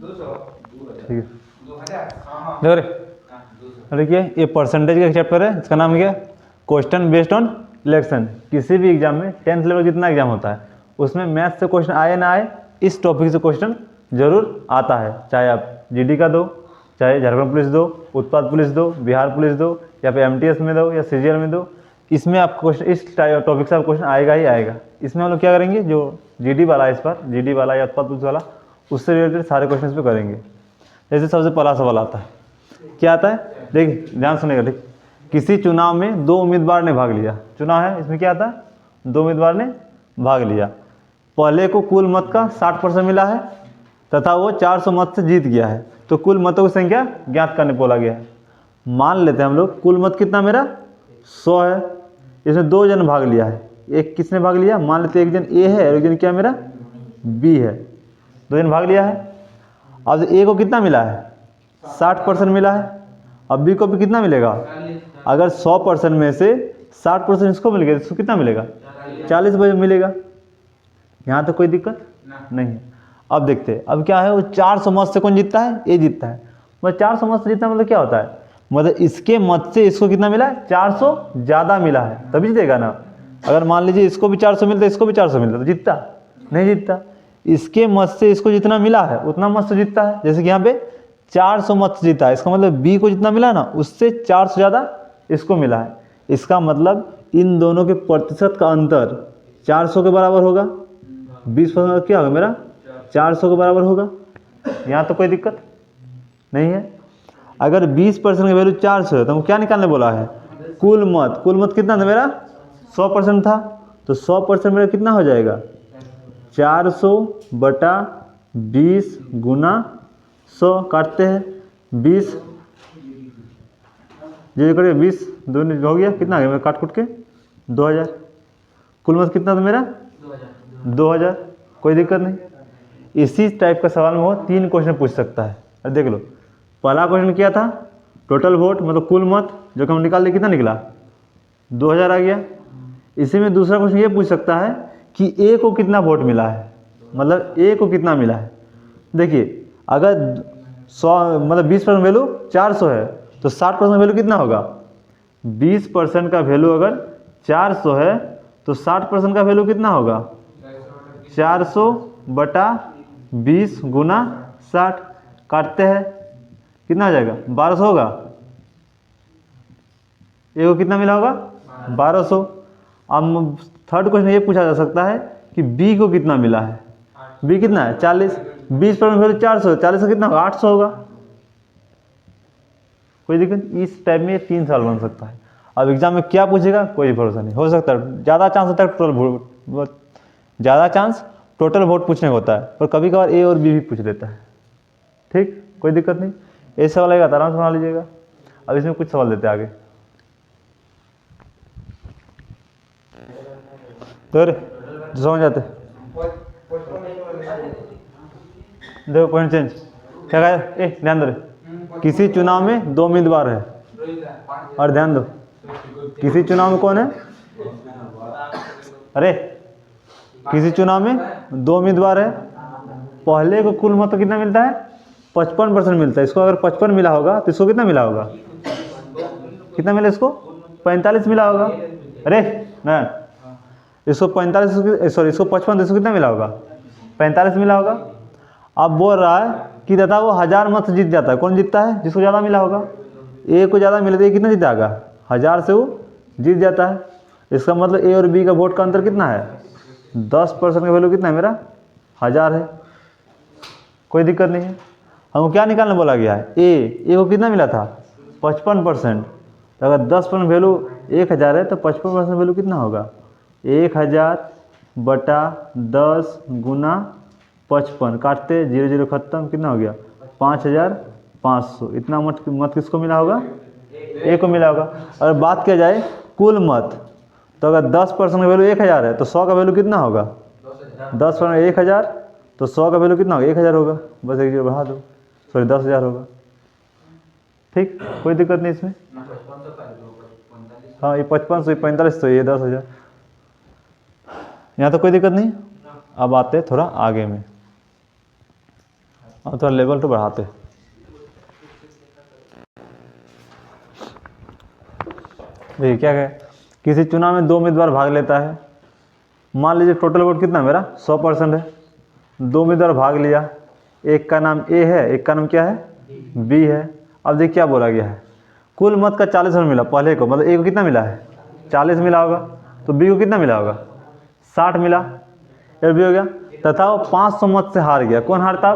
ठीक है, देखो देखिए ये परसेंटेज का चैप्टर है, इसका नाम क्या है, क्वेश्चन बेस्ड ऑन इलेक्शन। किसी भी एग्जाम में 10th लेवल जितना एग्जाम होता है उसमें मैथ से क्वेश्चन आए ना आए, इस टॉपिक से क्वेश्चन जरूर आता है। चाहे आप जीडी का दो, चाहे झारखंड पुलिस दो, उत्पाद पुलिस दो, बिहार पुलिस दो, या फिर एमटीएस में दो या सीजीएल में दो, इसमें आपको क्वेश्चन इस टॉपिक से आपको क्वेश्चन आएगा ही आएगा। इसमें हम लोग क्या करेंगे, जो जीडी वाला है इस बार, जीडी वाला या उत्पाद पुलिस वाला, उससे रिलेटेड सारे क्वेश्चन पे करेंगे। जैसे सबसे पहला सवाल आता है, क्या आता है, देखिए ध्यान सुनेगा, ठीक। किसी चुनाव में 2 उम्मीदवार ने भाग लिया, चुनाव है, इसमें क्या आता है, 2 उम्मीदवार ने भाग लिया। पहले को कुल मत का 60% मिला है तथा वो 400 मत से जीत गया है, तो कुल मतों की संख्या ज्ञात करने बोला गया है। मान लेते हैं हम लोग कुल मत कितना मेरा 100 है, इसमें 2 जन भाग लिया है, एक किसने भाग लिया, मान लेते हैं एक जन ए है और एक जन क्या मेरा बी है, 2 जन भाग लिया है। अब ए को कितना मिला है, 60% मिला है, अब बी को भी कितना मिलेगा, अगर 100% में से 60% इसको मिल गया तो इसको कितना मिलेगा, 40% मिलेगा। यहाँ तो कोई दिक्कत नहीं है। अब देखते हैं, अब क्या है, वो 400 मत से कौन जीतता है, ए जीतता है। मतलब 400 मत से जीतना मतलब क्या होता है, मतलब इसके मत से इसको कितना मिला है, 400 ज़्यादा मिला है, तभी जीतेगा ना। अगर मान लीजिए इसको भी 400 मिलता है, इसको भी 400 मिलता तो जीतता नहीं, जीतता। इसके मत से इसको जितना मिला है उतना मत से जीतता है। जैसे कि यहाँ पे 400 मत से जीता है, इसका मतलब बी को जितना मिला ना उससे 400 ज़्यादा इसको मिला है। इसका मतलब इन दोनों के प्रतिशत का अंतर 400 के बराबर होगा। 20% क्या होगा मेरा, 400 के बराबर होगा। यहाँ तो कोई दिक्कत नहीं है। अगर 20% की वैल्यू 400 है तो हमको क्या निकालने बोला है, कुल मत। कुल मत कितना था मेरा, 100% था, तो 100% मेरा कितना हो जाएगा, 400/20 गुना 100, काटते हैं 20, जो करिए 20 दोनों हो गया, कितना आ गया मेरा काट कुट के 2000। कुल मत कितना था मेरा 2000, कोई दिक्कत नहीं। इसी टाइप का सवाल में वो 3 क्वेश्चन पूछ सकता है। अब देख लो, पहला क्वेश्चन क्या था, टोटल वोट मतलब कुल मत, जो कि हम निकाल दिए, कितना निकला 2000 आ गया। इसी में दूसरा क्वेश्चन ये पूछ सकता है कि ए को कितना वोट मिला है, मतलब ए को कितना मिला है। देखिए अगर 100 मतलब 20% वैल्यू 400 है तो 60% वैल्यू कितना होगा, 20% का वैल्यू अगर 400 है तो 60% का वैल्यू कितना होगा, 400/20 गुना 60, काटते हैं कितना हो जाएगा, 1200 होगा। ए को कितना मिला होगा, 1200। अब थर्ड क्वेश्चन ये पूछा जा सकता है कि बी को कितना मिला है, बी कितना है 40, 20% वैल्यू 400, 40 का कितना होगा, 800 होगा। कोई दिक्कत, इस टाइप में 3 सवाल बन सकता है। अब एग्जाम में क्या पूछेगा कोई भरोसा नहीं, हो सकता है ज़्यादा चांस होता है टोटल वोट, ज़्यादा चांस टोटल वोट पूछने का होता है, पर कभी कभार ए और बी भी पूछ लेता है। ठीक, कोई दिक्कत नहीं, ये सवाल आएगा तो आराम से बना लीजिएगा। अब इसमें कुछ सवाल देते हैं आगे, तो समझ जाते। देखो पॉइंट चेंज क्या कहा, ए ध्यान दो, किसी चुनाव में 2 उम्मीदवार है, और ध्यान दो किसी चुनाव में कौन है, अरे किसी चुनाव में 2 उम्मीदवार है। पहले को कुल मत कितना मिलता है, 55% मिलता है। इसको अगर 55 मिला होगा तो इसको कितना मिला होगा, कितना मिला इसको, 45 मिला होगा। अरे ना, इसको 45, सॉरी इसको 55, इसको कितना मिला होगा, 45 मिला होगा। अब बोल रहा है कि दादा वो 1000 मत से जीत जाता है, कौन जीतता है, जिसको ज़्यादा मिला होगा। ए को ज़्यादा मिले तो ये कितना जीत जाएगा, 1000 से वो जीत जाता है। इसका मतलब ए और बी का वोट का अंतर कितना है, 10% का वैल्यू कितना है मेरा, 1000 है। कोई दिक्कत नहीं है। हमको क्या निकालने बोला गया है, ए को कितना मिला था 55%, तो अगर 10% वैल्यू 1000 है तो 55% वैल्यू कितना होगा, 1000/10 गुना 55, काटते 0 0 खत्म, कितना हो गया 5500। इतना मत किसको मिला होगा, ए को मिला होगा। अगर बात किया जाए कुल मत, तो अगर 10% का वैल्यू 1000 है तो 100 का वैल्यू कितना होगा, 10% 1000 तो 100 का वैल्यू कितना होगा, 1000 होगा। बस 1 0 बढ़ा दो, सॉरी 10,000 होगा। ठीक, कोई दिक्कत नहीं इसमें। हाँ ये 5500, 45, तो ये 10,000, यहाँ तो कोई दिक्कत नहीं। अब आते हैं थोड़ा आगे में, और थोड़ा लेवल तो बढ़ाते। देखिए क्या है, किसी चुनाव में 2 उम्मीदवार भाग लेता है। मान लीजिए टोटल वोट कितना मेरा 100% है। 2 उम्मीदवार भाग लिया, एक का नाम ए है, एक का नाम क्या है बी है। अब देखिए क्या बोला गया है, कुल मत का 40% मिला पहले को, मतलब ए को कितना मिला है 40 मिला होगा, तो बी को कितना मिला होगा 60 मिला, ये भी हो गया। तथा वो 500 मत से हार गया। कौन हारता,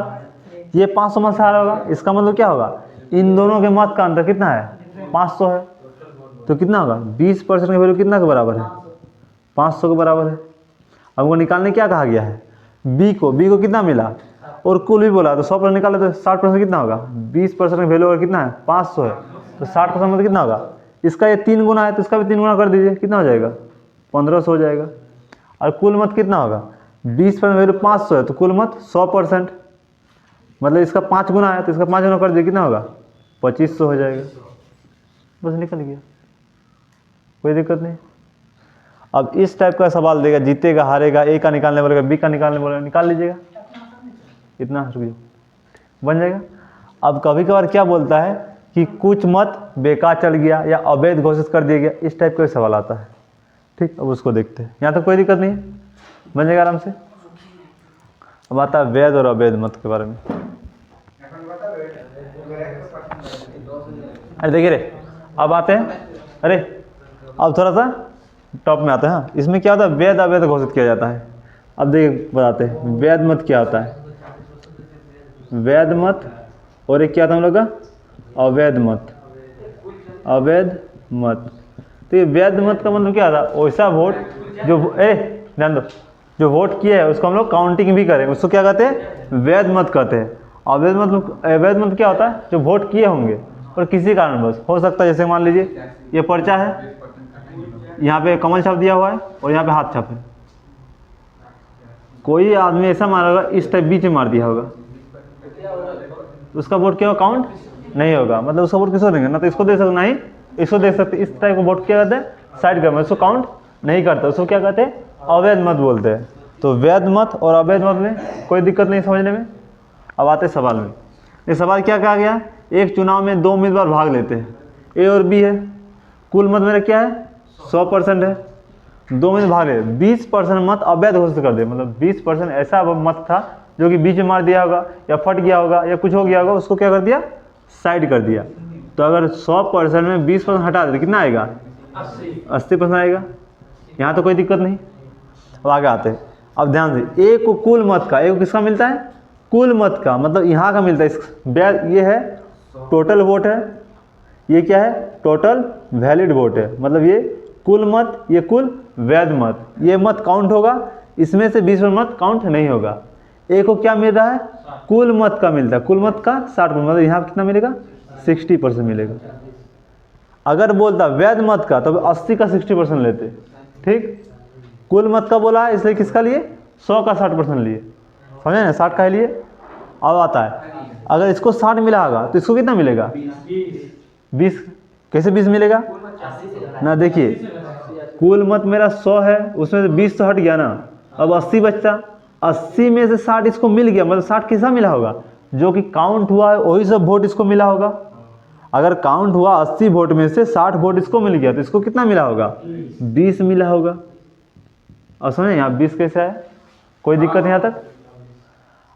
ये 500 मत से हारा होगा। इसका मतलब क्या होगा, इन दोनों के मत का अंतर कितना है 500 है, तो कितना होगा 20% का वैल्यू कितना के बराबर है 500 के बराबर है। अब वो निकालने क्या कहा गया है, बी को कितना मिला और कुल भी बोला, तो 100% निकाले तो 60% कितना होगा 20% का वैल्यू और कितना है 500 है, तो 60% मतलब कितना होगा, इसका ये 3 गुना है तो इसका भी 3 गुना कर दीजिए, कितना हो जाएगा 1500 हो जाएगा। और कुल मत कितना होगा 20% वैल्यू 500 है, तो कुल मत 100%, मतलब इसका 5 गुना है तो इसका 5 गुना कर दीजिए, कितना होगा 2500 हो जाएगा। बस निकल गया, कोई दिक्कत नहीं। अब इस टाइप का सवाल देगा, जीतेगा हारेगा, ए का निकालने बोलेगा बी का निकालने बोलेगा, निकाल लीजिएगा, इतना रुकिए बन जाएगा। अब कभी कभार क्या बोलता है कि कुछ मत बेकार चल गया या अवैध घोषित कर दिया गया, इस टाइप का सवाल आता है। ठीक, अब उसको देखते हैं, यहाँ तक कोई दिक्कत नहीं है, बन जाएगा आराम से। अब आता है वैध और अवैध मत के बारे में। अरे देखिए रे, अब आते हैं, अरे अब थोड़ा सा टॉप में आते हैं। हाँ, इसमें क्या होता है, वैध अवैध घोषित किया जाता है। अब देखिए बताते हैं वैध मत क्या होता है, वैध मत, और एक क्या था हम लोग का अवैध मत, अवैध मत। तो ये वैध मत का मतलब क्या था, वैसा वोट जो ध्यान दो, जो वोट किया है उसको हम लोग काउंटिंग भी करें, उसको क्या कहते हैं वैध मत कहते हैं। अवैध मत क्या होता है, जो वोट किए होंगे और किसी कारणवश हो सकता है, जैसे मान लीजिए ये पर्चा है, यहाँ पे कमल छाप दिया हुआ है और यहाँ पे हाथ छाप है, कोई आदमी ऐसा मारा होगा इस टाइप बीच में मार दिया होगा, उसका वोट क्या होगा काउंट नहीं होगा। मतलब उसका वोट किसको देंगे, ना तो इसको दे सकते, ना ही इसको दे सकते। इस टाइप का वोट क्या कहते हैं साइड का, उसको काउंट नहीं करता, उसको क्या कहते हैं अवैध मत बोलते हैं। तो वैध मत और अवैध मत में कोई दिक्कत नहीं समझने में। अब आते सवाल में, ये सवाल क्या कहा गया, एक चुनाव में 2 उम्मीदवार भाग लेते हैं, ए और बी है, कुल मत मेरा क्या है 100% है, 2 उम्मीदवार भाग ले, 20% मत अवैध घोषित कर दे, मतलब 20% ऐसा मत था जो कि बीच में मार दिया होगा या फट गया होगा या कुछ हो गया होगा, उसको क्या कर दिया साइड कर दिया। तो अगर 100% में 20% हटा दे कितना आएगा 80% आएगा। यहाँ तो कोई दिक्कत नहीं। अब आगे आते हैं, अब ध्यान से, ए को कुल मत का, ए को किसका मिलता है कुल मत का, मतलब यहाँ का मिलता है, ये है टोटल वोट है, ये क्या है टोटल वैलिड वोट है, मतलब ये कुल मत, ये कुल वैध मत, ये मत काउंट होगा, इसमें से 20% मत काउंट नहीं होगा। ए को क्या मिल रहा है कुल मत का मिलता है, कुल मत का 60%, मतलब यहाँ कितना मिलेगा 60% मिलेगा। अगर बोलता वैध मत का तो 80 का 60% लेते। ठीक, कुल मत का बोला है इसलिए किसका लिए 100 का 60% लिए, समझे ना 60 का लिए। अब आता है, अगर इसको 60 मिला होगा तो इसको कितना मिलेगा 20, कैसे 20 मिलेगा ना, देखिए कुल मत मेरा 100 है, उसमें से 20 तो हट गया ना, अब 80 बचता, 80 में से 60 इसको मिल गया, मतलब 60 किसका मिला होगा जो कि काउंट हुआ है वही सब वोट इसको मिला होगा। अगर काउंट हुआ 80 वोट में से 60 वोट इसको मिल गया तो इसको कितना मिला होगा 20 मिला होगा। और समझे यहाँ 20 कैसे है, कोई दिक्कत यहाँ तक।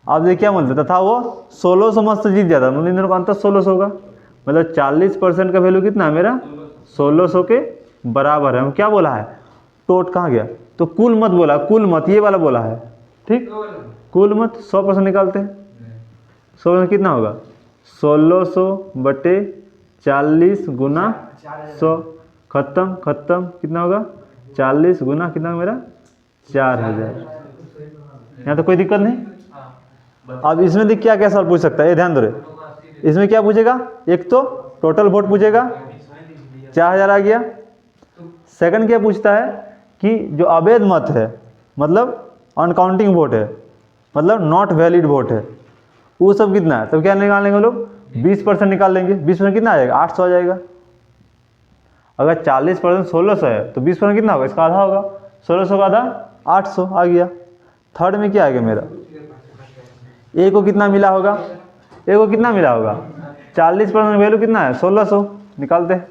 अब देखिए क्या बोलते तथा वो 1600 मत से जीत जाता, मतलब इन दोनों का अंतर 1600 होगा, मतलब 40% का वैल्यू कितना है मेरा 1600 के बराबर है। हम क्या बोला है टोट कहाँ गया, तो कुल मत बोला, कुल मत ये वाला बोला है। ठीक, कुल मत 100% निकालते हैं, 100% कितना होगा 1600 बटे 40 गुना 100, खत्म खत्म, कितना होगा 40 गुना कितना मेरा 4000। यहाँ तो कोई दिक्कत नहीं। अब इसमें देख क्या क्या सवाल पूछ सकता है, ये ध्यान दो रे, इसमें क्या पूछेगा, एक तो टोटल वोट पूछेगा 4000 आ गया। सेकंड क्या पूछता है कि जो अवैध मत है, मतलब अनकाउंटिंग वोट है, मतलब नॉट वैलिड वोट है, वो सब कितना है, तब क्या निकालेंगे लोग 20% निकाल लेंगे। 20% कितना आ जाएगा 800 आ जाएगा। अगर 40% 1600 है तो 20% कितना होगा, इसका आधा होगा, 1600 का आधा 800 आ गया। थर्ड में क्या आ गया मेरा, ए को कितना मिला होगा ए को कितना मिला होगा? 40% वैल्यू कितना है? 1600 निकालते हैं।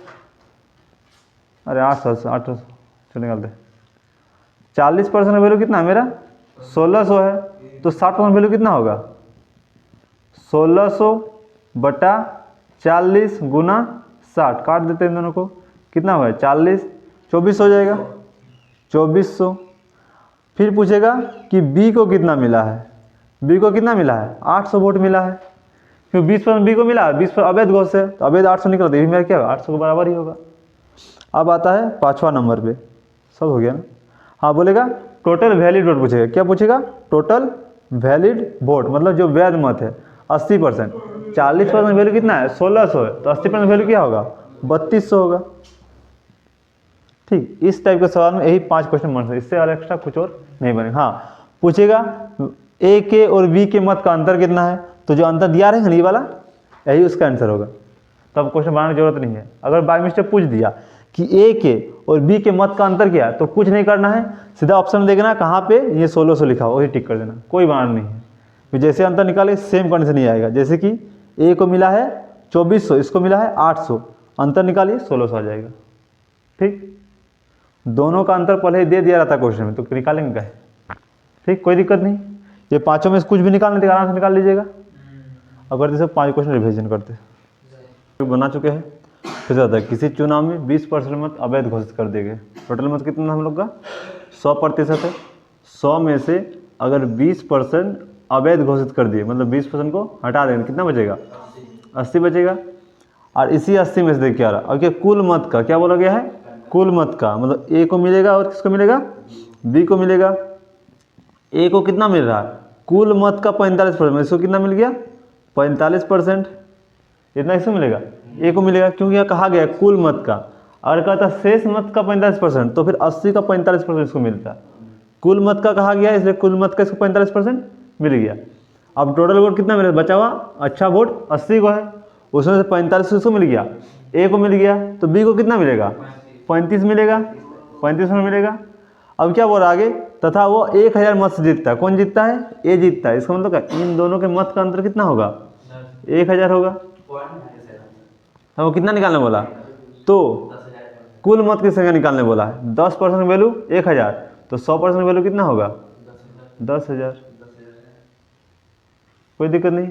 अरे 800 चलो निकालते हैं। 40% वैल्यू कितना है मेरा? 1600 है, तो 60% वैल्यू कितना होगा? 1600 बटा 40 गुना 60, काट देते हैं इन दोनों को, कितना हुआ? 40, 24 हो जाएगा, 2400। फिर पूछेगा कि बी को कितना मिला है? बी को कितना मिला है? 800 वोट मिला है, क्यों 20% बी को मिला है, 20% अवैध घोष है, तो अवैध 800 निकला, तो ये मेरा क्या होगा? 800 के बराबर ही होगा। अब आता है 5वां नंबर पे, सब हो गया ना? हाँ बोलेगा टोटल वैलिड वोट पूछेगा। क्या पूछेगा? टोटल वैलिड वोट, मतलब जो वैध मत है 80%। 40% वैल्यू कितना है? 1600 है, तो 80% वैल्यू क्या होगा? 3200 होगा। ठीक, इस टाइप के सवाल में यही 5 क्वेश्चन बन सकते, इससे और एक्स्ट्रा कुछ और नहीं बनेगा। हाँ पूछेगा ए के और बी के मत का अंतर कितना है, तो जो अंतर दिया रहेगा ये वाला, यही उसका आंसर होगा, तब क्वेश्चन बनाने की जरूरत नहीं है। अगर बाय मिस्टेक पूछ दिया कि ए के और बी के मत का अंतर क्या है, तो कुछ नहीं करना है, सीधा ऑप्शन देखना कहाँ पे ये 1600 लिखा हो, वही टिक कर देना, कोई बनाना नहीं है। तो जैसे अंतर निकाले सेम कंडीशन ही आएगा, जैसे कि ए को मिला है 2400, इसको मिला है 800, अंतर निकालिए 1600 आ जाएगा। ठीक, दोनों का अंतर पहले ही दे दिया रहता क्वेश्चन में, तो निकालेंगे क्या? ठीक, कोई दिक्कत नहीं। ये पाँचों में से कुछ भी निकालने थे, आराम से निकाल लीजिएगा। अगर जैसे 5 क्वेश्चन रिविजन करते बना चुके हैं। फिर आता है किसी चुनाव में 20% मत अवैध घोषित कर दिए गए। टोटल मत कितना हम लोग का? 100% है। 100 में से अगर 20% अवैध घोषित कर दिए, मतलब 20% को हटा देंगे, कितना बचेगा? 80 बचेगा। और इसी 80 में से देखिए आ रहा, अब क्या कुल मत का क्या बोला गया है? कुल मत का, मतलब ए को मिलेगा और किसको मिलेगा? बी को मिलेगा। ए को कितना मिल रहा है? कुल मत का 45%, इसको कितना मिल गया? 45%। इतना इसको मिलेगा, ए को मिलेगा, क्योंकि यहाँ कहा गया कुल मत का। अगर कहता शेष मत का 45%, तो फिर 80 का 45% इसको मिलता। कुल मत का कहा गया, इसलिए कुल मत का इसको 45% मिल गया। अब टोटल वोट कितना मिला? बचा हुआ अच्छा वोट 80 को है, उसमें से 45 इसको मिल गया, ए को मिल गया, तो बी को कितना मिलेगा? 35 मिलेगा, 35 में मिलेगा। अब क्या बोल रहा आगे? तथा वो 1000 मत से जीतता है। कौन जीतता है? ए जीतता है। इसका मतलब क्या? इन दोनों के मत का अंतर कितना होगा? 1000 होगा। वो कितना निकालने बोला? तो कुल मत की संख्या निकालने बोला है। 10% वैल्यू 1000, तो 100% वैल्यू कितना होगा? 10,000। कोई दिक्कत नहीं,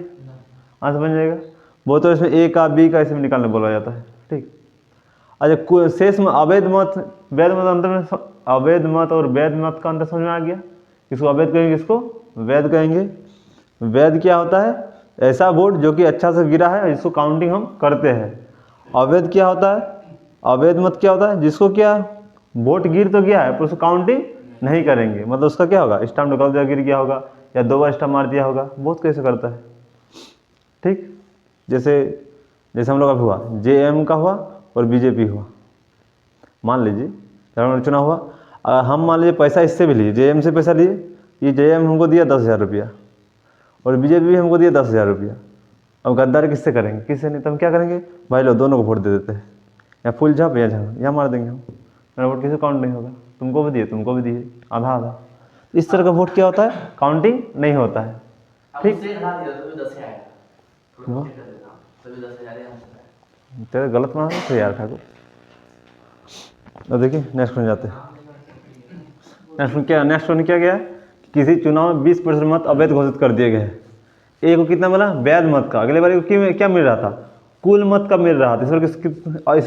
आंसर बन जाएगा। वो तो इसमें ए का बी का इसमें निकालने बोला जाता है। ठीक, अच्छा शेष में अवैध मत वैध मत अंतर में, अवैध मत और वैध मत का अंतर समझ में आ गया। इसको अवैध कहेंगे, इसको वैध कहेंगे। वैध क्या होता है? ऐसा वोट जो कि अच्छा से गिरा है, इसको काउंटिंग हम करते हैं। अवैध क्या होता है? अवैध मत क्या होता है? जिसको क्या वोट गिर तो गया है पर उसको काउंटिंग नहीं करेंगे, मतलब उसका क्या होगा? स्टाम्प निकाल दिया, गिर गया होगा, या 2 बार स्टाम्प मार दिया होगा। बहुत कैसे करता है। ठीक, जैसे हम लोग का हुआ, JM का हुआ और BJP हुआ। मान लीजिए चुनाव हुआ, हम मान लीजिए पैसा इससे भी लिए, JM से पैसा लिए, ये JM हमको दिया 10,000 रुपया और BJP भी हमको दिया 10,000 रुपया। अब गद्दारी किससे करेंगे? किससे नहीं। तो हम क्या करेंगे? भाई लो दोनों को वोट दे देते हैं, या फुल झाप या झाप, या मार देंगे हम। मेरा वोट किसी काउंट नहीं होगा, तुमको भी दिए, तुमको भी दिए, आधा आधा। इस तरह का वोट क्या होता है? काउंटिंग नहीं होता है। ठीक, तेरा गलत मान तो यार ठाकुर। अब देखिए नेक्स्ट में जाते हैं। नेक्स्ट में क्या गया? किसी चुनाव में 20% मत अवैध घोषित कर दिए गए। ए को कितना मिला? वैध मत का। अगले बार को क्या मिल रहा था? कुल मत का मिल रहा था। इस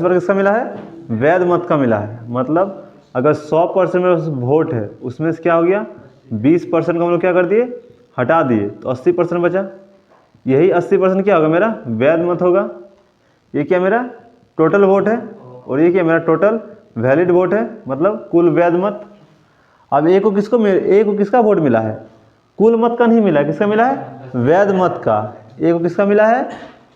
बार किसका मिला है? वैध मत का मिला है। मतलब अगर 100% में वोट है, उसमें से क्या हो गया? 20% को हम लोग क्या कर दिए? हटा दिए, तो 80% बचा। यही 80% क्या होगा? मेरा वैध मत होगा। ये क्या मेरा टोटल वोट है, और ये क्या मेरा टोटल वैलिड वोट है, मतलब कुल वैध मत। अब ए को किसका वोट मिला है? कुल मत का नहीं मिला है, किसका मिला है? वैध मत का। ए को किसका मिला है?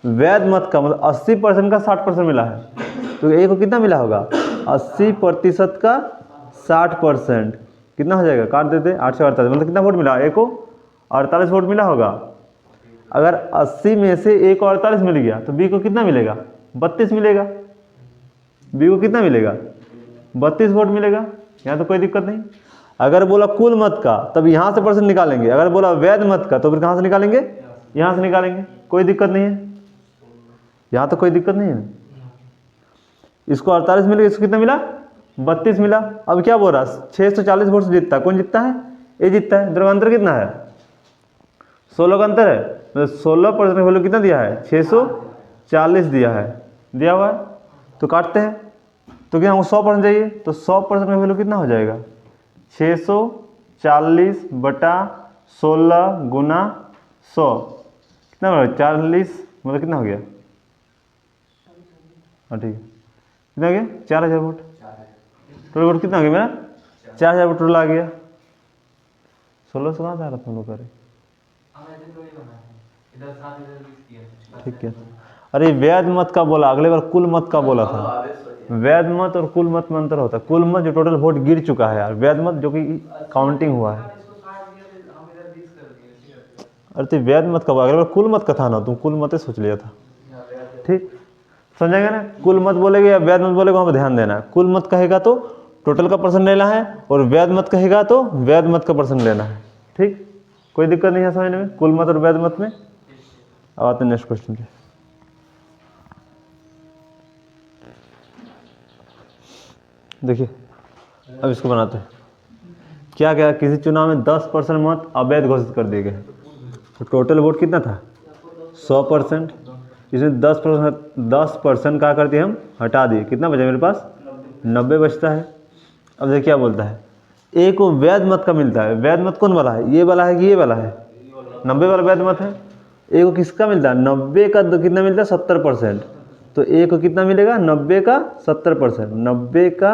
वैध मत का, मतलब 80% का 60% मिला है। तो ए को कितना मिला होगा? 80% का 60%, कितना हो जाएगा? काट देते, 8 से 48, मतलब कितना वोट मिला? ए को 48 वोट मिला होगा। अगर 80 में से ए को 48 मिल गया, तो बी को कितना मिलेगा? 32 मिलेगा। बी को कितना मिलेगा? 32 वोट मिलेगा। यहाँ तो कोई दिक्कत नहीं। अगर बोला कुल मत का, तब यहाँ से परसेंट निकालेंगे। अगर बोला वैध मत का, तो फिर कहाँ से निकालेंगे? यहाँ से निकालेंगे, कोई दिक्कत नहीं है, यहाँ तो कोई दिक्कत नहीं है। इसको 48 मिला, इसको कितना मिला 32 मिला। अब क्या बोल रहा है 640 वोट से जीतता है, कौन जीतता है, ये जीतता है। दोनों का अंतर कितना है 16 का अंतर है, मतलब 16% का वैल्यू कितना दिया है 640 दिया है, दिया हुआ है। तो काटते हैं, तो क्या हमको 100% चाहिए, तो 100% का वैल्यू कितना हो जाएगा 640 बटा 16 गुना 100 कितना हो 40, मतलब कितना हो गया, हाँ ठीक है, कितना हो गया 4000 वोट। टोटल वोट कितना हो गया मेरा 4000 वोट टोटल आ गया। 16 से कहाँ से आ रहा था हम लोग करे, ठीक है। अरे वैध मत का बोला, अगले बार कुल मत का बोला था। वैध मत और कुल मत में अंतर होता है। कुल मत जो टोटल वोट गिर चुका है यार, वैध मत जो कि काउंटिंग हुआ है। अरे तो वैध मत का, अगले बार कुल मत का था ना, तुम कुल मत सोच लिया था, ठीक समझेगा ना। कुल मत बोलेगा या वैध मत बोलेगा, वहाँ पर ध्यान देना। कुल मत कहेगा तो टोटल का परसेंट लेना है, और वैध मत कहेगा तो वैध मत का परसेंट लेना है, ठीक। कोई दिक्कत नहीं है समझने में कुल मत और वैध मत में। अब आते हैं नेक्स्ट क्वेश्चन पे। देखिए अब इसको बनाते हैं। क्या क्या, किसी चुनाव में 10% मत अवैध घोषित कर दिए गए, तो टोटल वोट कितना था 100%, इसमें 10% क्या कर दिए हम हटा दिए, कितना बचा मेरे पास 90 बचता है। अब देखिए क्या बोलता है, एक को वैध मत का मिलता है। वैध मत कौन वाला है, ये वाला है कि ये वाला है, 90 वाला वैध मत है। एक को किसका मिलता है 90 का, कितना मिलता है 70%, तो एक को कितना मिलेगा 90 का 70%, 90 का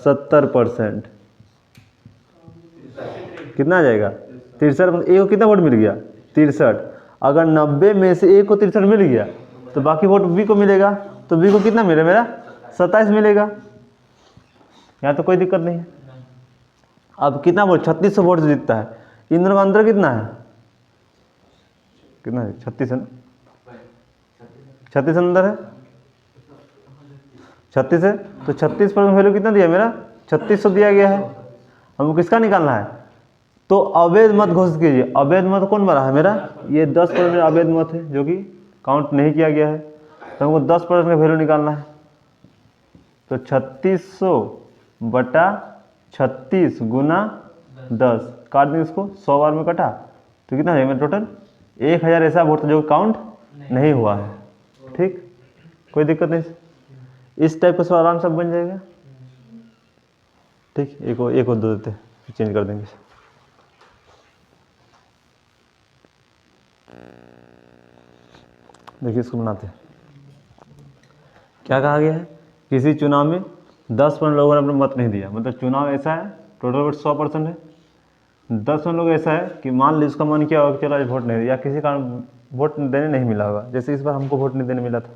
70% कितना आ जाएगा 63। एक को कितना वोट मिल गया 63। अगर 90 में से एक को 63 मिल गया तो बाकी वोट बी को मिलेगा, तो बी को कितना मिलेगा मेरा 27 मिलेगा। यहाँ तो कोई दिक्कत नहीं है। अब कितना वोट 3600 वोट से जीतता है। इन दोनों का अंतर कितना है, कितना है 36 है, 36 अंदर है 36 है, तो 36% वैल्यू कितना दिया मेरा 3600 दिया गया है। हमको किसका निकालना है, तो अवैध मत घोषित कीजिए। अवैध मत कौन बना है मेरा, ये 10% अवैध मत है जो कि काउंट नहीं किया गया है, तो हमको 10% का वैल्यू निकालना है। तो 3600 बटा 36 गुना 10 काट देंगे इसको, 100 बार में कटा तो कितना है मेरा टोटल 1000 ऐसा वोट जो काउंट नहीं हुआ है, ठीक कोई दिक्कत नहीं। इस टाइप का सवाल आराम से बन जाएगा, ठीक। एक और दो देते हैं, चेंज कर देंगे। देखिए इसको बनाते हैं। क्या कहा गया है, किसी चुनाव में 10% लोगों ने अपना मत नहीं दिया, मतलब चुनाव ऐसा है टोटल वोट 100% है, 10% लोग ऐसा है कि मान ली उसका मन किया होगा कि चलो आज वोट नहीं दिया, या किसी कारण वोट देने नहीं मिला होगा, जैसे इस बार हमको वोट नहीं देने मिला था,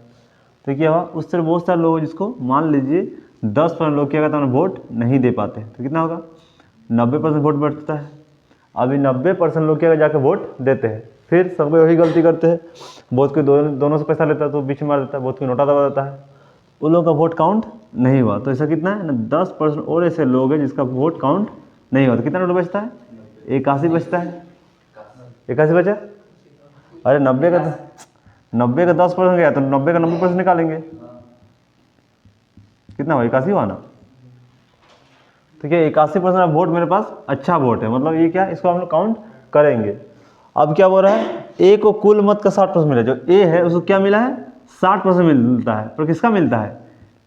तो क्या हुआ उस तरह बहुत सारे लोग जिसको मान लीजिए 10% लोग क्या कहते हैं वोट नहीं दे पाते, तो कितना होगा 90% वोट बढ़ता है। अभी 90% लोग क्या जाके वोट देते हैं, फिर सब कोई वही गलती करते हैं, बहुत कोई दोनों से पैसा लेता है तो बीच में मार देता है, बहुत कोई नोटा दबा देता है, उन लोगों का वोट काउंट नहीं हुआ। तो ऐसा कितना है ना 10% और ऐसे लोग हैं जिसका वोट काउंट नहीं हुआ, तो कितना वोट बचता है 81 बचता है, 81 बचा। अरे 90 का 10% गया तो 90 का 90% निकालेंगे, कितना हुआ 81 हुआ ना। तो क्या 81% वोट मेरे पास अच्छा वोट है, मतलब ये क्या इसको हम लोग काउंट करेंगे। अब क्या बोल रहा है, ए को कुल मत का 60% मिला, जो ए है उसको क्या मिला है 60% मिलता है, पर किसका मिलता है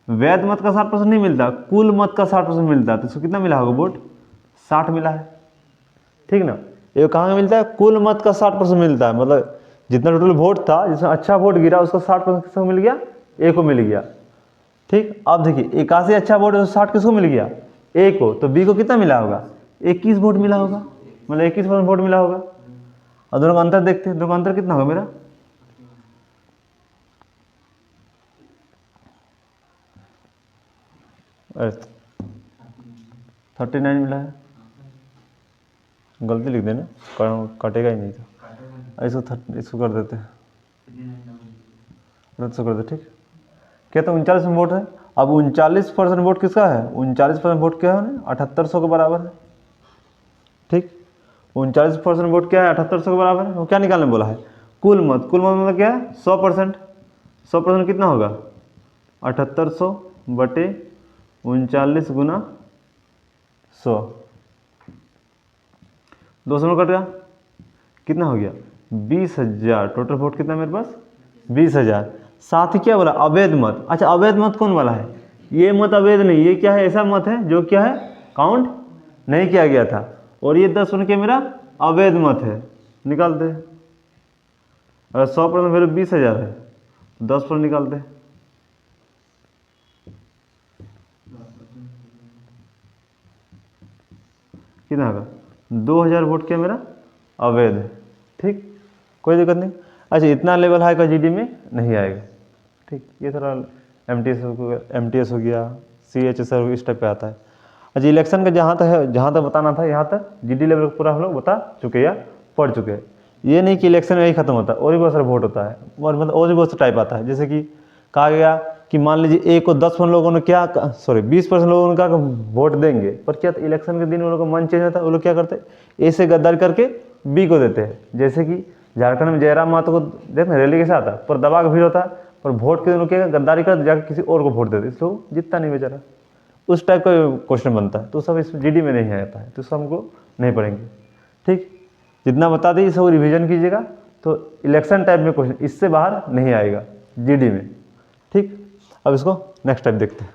वैध मत का 60% नहीं मिलता, कुल मत का 60% मिलता है, तो इसको कितना मिला होगा वोट 60 मिला है, ठीक ना। ये कहाँ मिलता है कुल मत का 60% मिलता है, मतलब जितना टोटल वोट था जिसमें अच्छा वोट गिरा उसको 60% किसको मिल गया ए को मिल गया, ठीक। अब देखिए 81 अच्छा वोट है, 60 किसको मिल गया ए को, तो बी को कितना मिला होगा 21 वोट मिला होगा, मतलब 21% वोट मिला होगा। और दोनों का अंतर देखते हैं, दोनों का अंतर कितना होगा मेरा 39 मिला है, गलती लिख देना कटेगा ही नहीं, तो इसको कर देते हैं, इसको कर दे, ठीक। क्या तो 39 वोट है। अब 39% वोट किसका है, 39% वोट क्या है 7800 के बराबर है, ठीक। 39% वोट क्या है 7800 के बराबर है। वो क्या निकालने बोला है कुल मत मतलब क्या है 100%। 100% कितना होगा 7800 बटे 39 गुना 100, 200 कट गया, कितना हो गया 20,000। टोटल वोट कितना मेरे पास 20,000। साथ ही क्या बोला अवैध मत। अच्छा अवैध मत कौन वाला है, ये मत अवैध नहीं, ये क्या है ऐसा मत है जो क्या है काउंट नहीं किया गया था, और ये 10 के मेरा अवैध मत है। निकालते हैं, अगर 100% वैल्यू 20,000 है तो 10% निकालते हैं, कितना होगा 2,000 वोट क्या मेरा अवैध है। ठीक, कोई दिक्कत नहीं। अच्छा इतना लेवल हाई का जीडी में नहीं आएगा। ठीक, ये थोड़ा एमटीएस हो गया, सीएचएस इस टाइप पे आता है। अच्छा इलेक्शन का जहाँ तक है, जहाँ तक बताना था यहाँ तक जीडी लेवल पूरा हम लोग बता चुके या पढ़ चुके हैं। ये नहीं कि इलेक्शन में यही खत्म होता है, और भी बहुत सारा वोट होता है, और मतलब और भी बहुत सा टाइप आता है। जैसे कि कहा गया कि मान लीजिए ए को 10% लोगों ने क्या 20% लोगों ने कहा वोट देंगे, पर क्या इलेक्शन के दिन उन लोगों का मन चेंज होता है, वो लोग क्या करते हैं ए से गद्दारी करके बी को देते हैं। जैसे कि झारखंड में जयराम महतो को देखना रैली कैसे आता है, पर दबा का भीड़ होता है, पर वोट के दिन लोग क्या गद्दारी कर जाकर किसी और को वोट देते, इसलिए जीतता नहीं बेचारा। उस टाइप का क्वेश्चन बनता है, तो सब इस जीडी में नहीं आता है, तो सब हमको नहीं पढ़ेंगे। ठीक, जितना बता दी सब रिवीजन कीजिएगा, तो इलेक्शन टाइप में क्वेश्चन इससे बाहर नहीं आएगा जीडी में। ठीक, अब इसको नेक्स्ट टाइप देखते हैं।